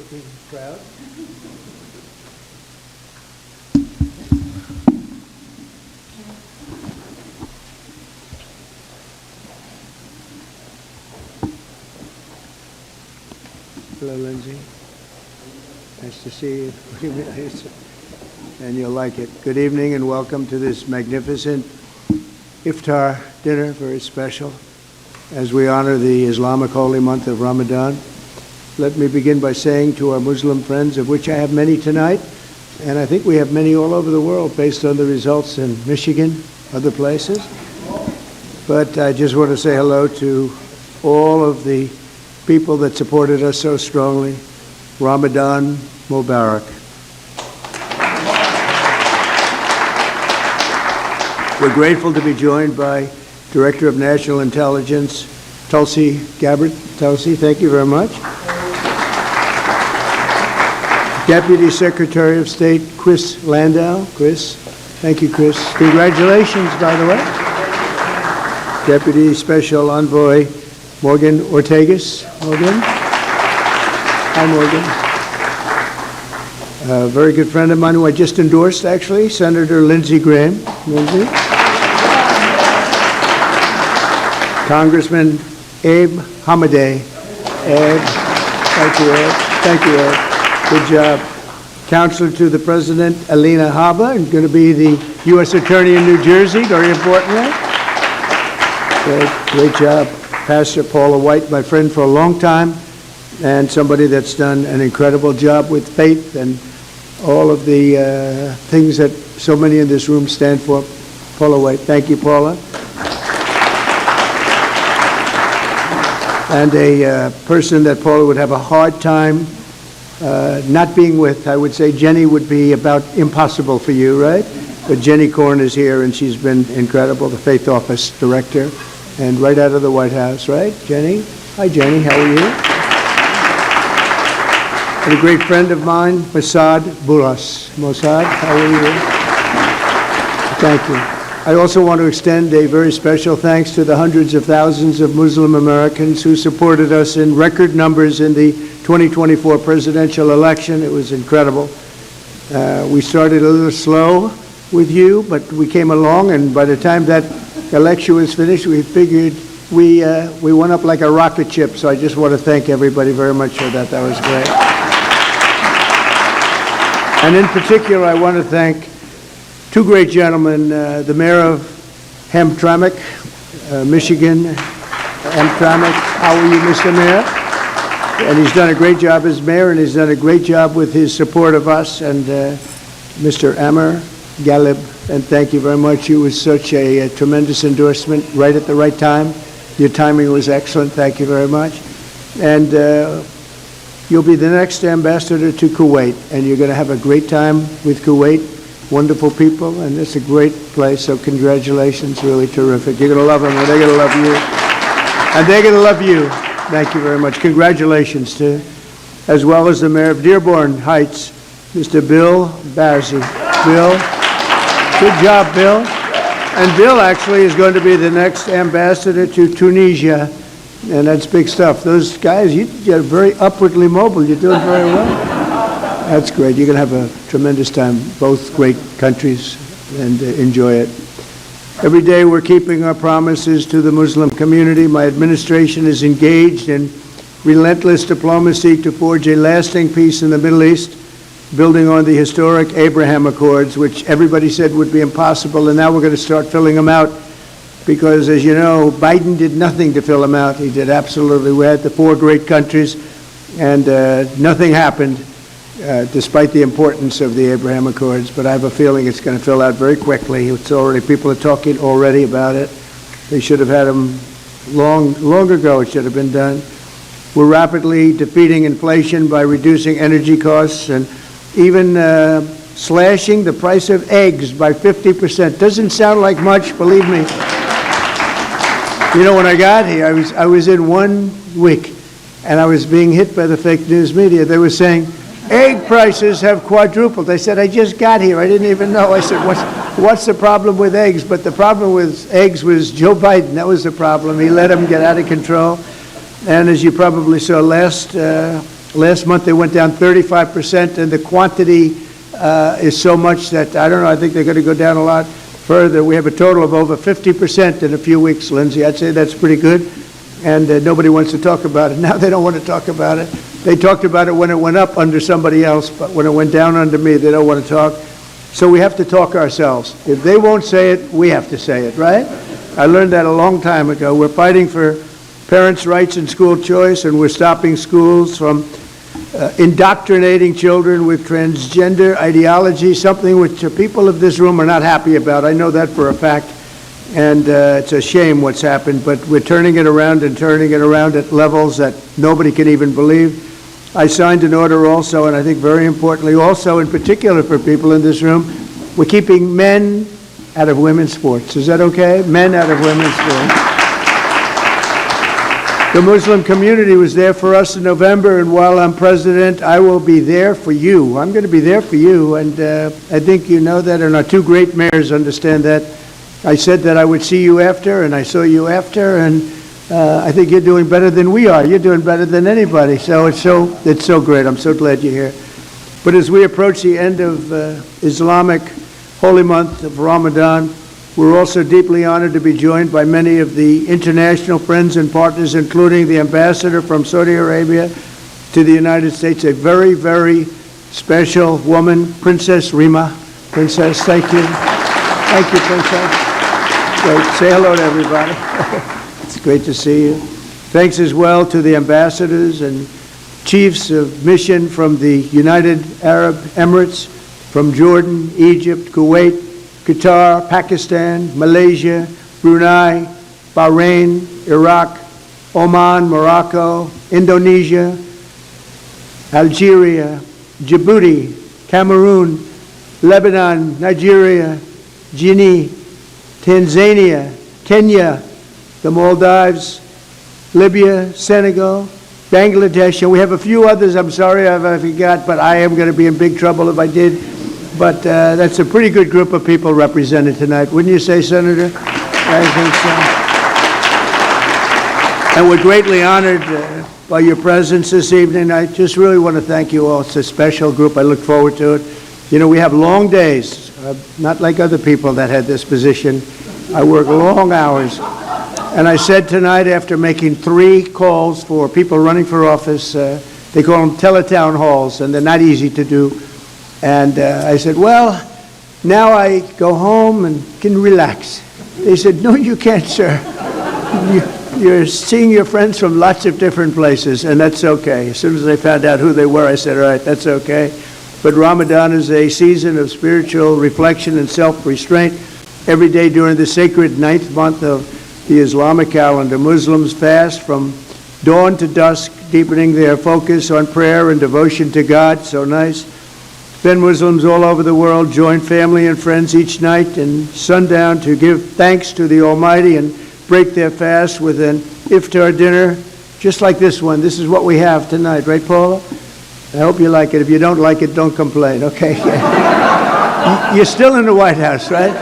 looking proud. Hello, Lindsay. Nice to see you. And you'll like it. Good evening and welcome to this magnificent Iftar dinner, very special, as we honor the Islamic holy month of Ramadan. Let me begin by saying to our Muslim friends, of which I have many tonight, and I think we have many all over the world based on the results in Michigan, other places. But I just want to say hello to all of the people that supported us so strongly. Ramadan Mubarak. We're grateful to be joined by Director of National Intelligence, Tulsi Gabbard. Tulsi, thank you very much. Deputy Secretary of State, Chris Landau. Chris, thank you, Chris. Congratulations, by the way. Deputy Special Envoy, Morgan Ortegas. Morgan? Hi, Morgan. A very good friend of mine who I just endorsed, actually, Senator Lindsey Graham. Lindsey. Congressman Abe Hamadeh. Abe, thank you, Abe. Thank you, Abe. Good job. Counselor to the President, Alina Habba, and going to be the U.S. Attorney in New Jersey, very importantly. Great job. Pastor Paula White, my friend for a long time, and somebody that's done an incredible job with faith and all of the things that so many in this room stand for. Paula White. Thank you, Paula. And a person that Paula would have a hard time not being with, I would say Jenny would be about impossible for you, right? But Jenny Korn is here, and she's been incredible, the Faith Office Director, and right out of the White House, right? Jenny? Hi, Jenny. How are you? And a great friend of mine, Mossad Buras. Mossad, how are you? Thank you. I also want to extend a very special thanks to the hundreds of thousands of Muslim Americans who supported us in record numbers in the 2024 presidential election. It was incredible. We started a little slow with you, but we came along, and by the time that election was finished, we figured we went up like a rocket ship. So I just want to thank everybody very much for that. That was great. And in particular, I want to thank two great gentlemen, the mayor of Hamtramck, Michigan. Hamtramck, how are you, Mr. Mayor? And he's done a great job as mayor, and he's done a great job with his support of us, and Mr. Amer Ghalib, and thank you very much. You was such a tremendous endorsement right at the right time. Your timing was excellent. Thank you very much. And you'll be the next ambassador to Kuwait, and you're going to have a great time with Kuwait. Wonderful people, and it's a great place, so congratulations, really terrific. You're going to love them, and they're going to love you. And they're going to love you. Thank you very much. Congratulations to, as well as the mayor of Dearborn Heights, Mr. Bill Bazzi. Bill, good job, Bill. And Bill actually is going to be the next ambassador to Tunisia, and that's big stuff. Those guys, you're very upwardly mobile. You're doing very well. That's great. You're going to have a tremendous time, both great countries, and enjoy it. Every day we're keeping our promises to the Muslim community. My administration is engaged in relentless diplomacy to forge a lasting peace in the Middle East, building on the historic Abraham Accords, which everybody said would be impossible, and now we're going to start filling them out because, as you know, Biden did nothing to fill them out. He did absolutely. We had the four great countries, and nothing happened. Despite the importance of the Abraham Accords, but I have a feeling it's going to fill out very quickly. It's already, people are talking already about it. They should have had them long ago. It should have been done. We're rapidly defeating inflation by reducing energy costs and even slashing the price of eggs by 50%. Doesn't sound like much, believe me. You know, when I got here, I was in 1 week, and I was being hit by the fake news media. They were saying, egg prices have quadrupled. I said, I just got here. I didn't even know. I said, what's the problem with eggs? But the problem with eggs was Joe Biden. That was the problem. He let them get out of control. And as you probably saw last Last month they went down 35%, and the quantity is so much that, I don't know, I think they're going to go down a lot further. We have a total of over 50% in a few weeks, Lindsay. I'd say that's pretty good, and nobody wants to talk about it. Now they don't want to talk about it. They talked about it when it went up under somebody else, but when it went down under me, they don't want to talk. So we have to talk ourselves. If they won't say it, we have to say it, right? I learned that a long time ago. We're fighting for parents' rights and school choice, and we're stopping schools from indoctrinating children with transgender ideology, something which people of this room are not happy about. I know that for a fact, and it's a shame what's happened, but we're turning it around and turning it around at levels that nobody can even believe. I signed an order also, and I think very importantly also, in particular for people in this room, we're keeping men out of women's sports. Is that okay? Men out of women's sports. The Muslim community was there for us in November, and while I'm president, I will be there for you. I'm going to be there for you, and I think you know that, and our two great mayors understand that. I said that I would see you after, and I saw you after, and I think you're doing better than we are. You're doing better than anybody, so it's so great. I'm so glad you're here. But as we approach the end of Islamic holy month of Ramadan, we're also deeply honored to be joined by many of the international friends and partners, including the ambassador from Saudi Arabia to the United States, a very, very special woman, Princess Rima. Princess, thank you. Thank you, Princess. Great. Say hello to everybody. It's great to see you. Thanks as well to the ambassadors and chiefs of mission from the United Arab Emirates, from Jordan, Egypt, Kuwait, Qatar, Pakistan, Malaysia, Brunei, Bahrain, Iraq, Oman, Morocco, Indonesia, Algeria, Djibouti, Cameroon, Lebanon, Nigeria, Guinea, Tanzania, Kenya, the Maldives, Libya, Senegal, Bangladesh, and we have a few others. I'm sorry if I forgot, but I am going to be in big trouble if I did. But that's a pretty good group of people represented tonight. Wouldn't you say, Senator? I think so. And we're greatly honored by your presence this evening. I just really want to thank you all. It's a special group. I look forward to it. You know, we have long days, not like other people that had this position. I work long hours. And I said tonight, after making 3 calls for people running for office, they call them teletown halls, and they're not easy to do. And I said, well, now I go home and can relax. They said, no, you can't, sir. You're seeing your friends from lots of different places, and that's okay. As soon as I found out who they were, I said, all right, that's okay. But Ramadan is a season of spiritual reflection and self-restraint. Every day during the sacred 9th month of the Islamic calendar, Muslims fast from dawn to dusk, deepening their focus on prayer and devotion to God. So nice. Then Muslims all over the world join family and friends each night and sundown to give thanks to the Almighty and break their fast with an Iftar dinner, just like this one. This is what we have tonight, right, Paula? I hope you like it. If you don't like it, don't complain, okay? You're still in the White House, right?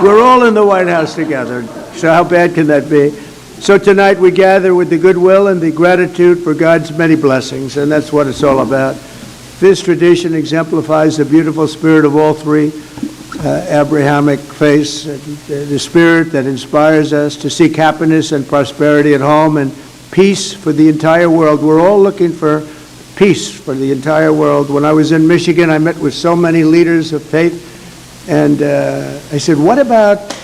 We're all in the White House together, so how bad can that be? So tonight we gather with the goodwill and the gratitude for God's many blessings, and that's what it's all about. This tradition exemplifies the beautiful spirit of all 3 Abrahamic faiths, the spirit that inspires us to seek happiness and prosperity at home and peace for the entire world. We're all looking for peace for the entire world. When I was in Michigan, I met with so many leaders of faith, and I said, what about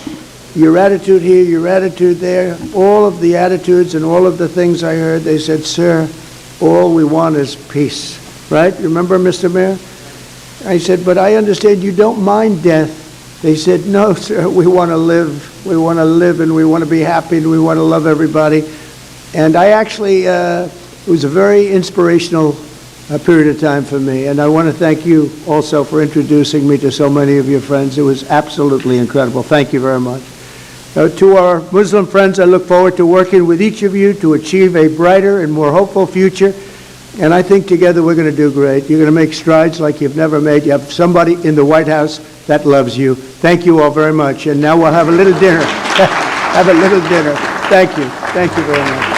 your attitude here, your attitude there? All of the attitudes and all of the things I heard, they said, sir, all we want is peace. Right? Remember, Mr. Mayor? I said, but I understand you don't mind death. They said, no, sir, we want to live. We want to live, and we want to be happy, and we want to love everybody. And I actually, it was a very inspirational period of time for me. And I want to thank you also for introducing me to so many of your friends. It was absolutely incredible. Thank you very much. To our Muslim friends, I look forward to working with each of you to achieve a brighter and more hopeful future. And I think together we're going to do great. You're going to make strides like you've never made. You have somebody in the White House that loves you. Thank you all very much. And now we'll have a little dinner. Have a little dinner. Thank you. Thank you very much.